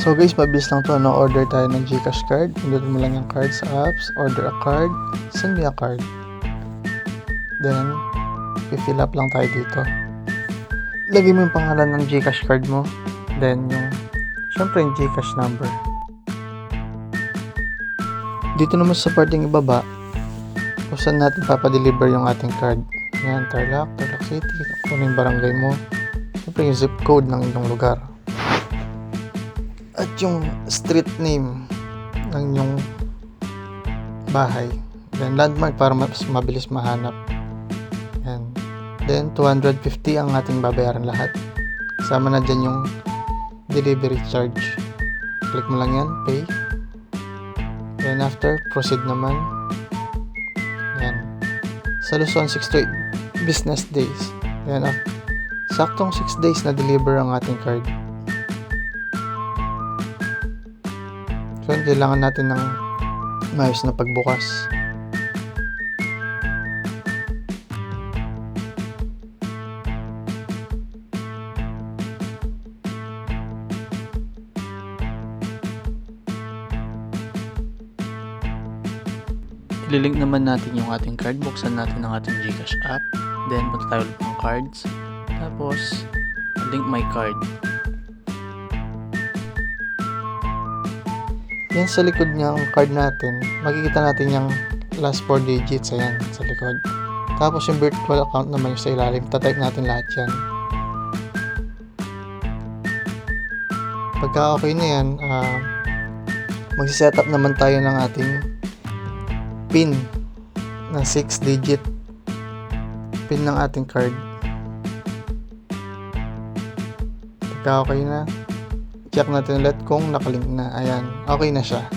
So guys, mabilis lang to, no? Order tayo ng GCash card. Pindutin mo lang yung card sa apps. Order a card. Send me a card. Then, fill up lang tayo dito. Lagay mo yung pangalan ng GCash card mo. Then, syempre yung GCash number. Dito naman sa parting ibaba, kung saan natin papadeliver yung ating card. Yan, Tarlac City. Kung yung barangay mo. Syempre yung zip code ng inyong lugar. At yung street name ng inyong bahay. Then landmark para mas mabilis mahanap. Yan. Then 250 ang ating babayaran lahat. Kasama na dyan yung delivery charge. Click mo lang yan, pay. Then after, proceed naman. Yan. Sa Luzon, 6 to 8 business days. Yan. Saktong 6 days na deliver ang ating card. So, kailangan natin ng maayos na pagbukas. Ililink naman natin yung ating card. Buksan natin ang ating GCash app. Then, punta tayo ulit ng cards. Tapos, link my card. Yan sa likod ng card natin, makikita natin yung last 4 digits, ayan, sa likod. Tapos yung virtual account naman yung sa ilalim, tatype natin lahat yan. Pagka okay na yan, magsisetup naman tayo ng ating PIN na 6 digit PIN ng ating card. Pagka okay na, check natin ulit kung nakalink na. Ayan, okay na siya.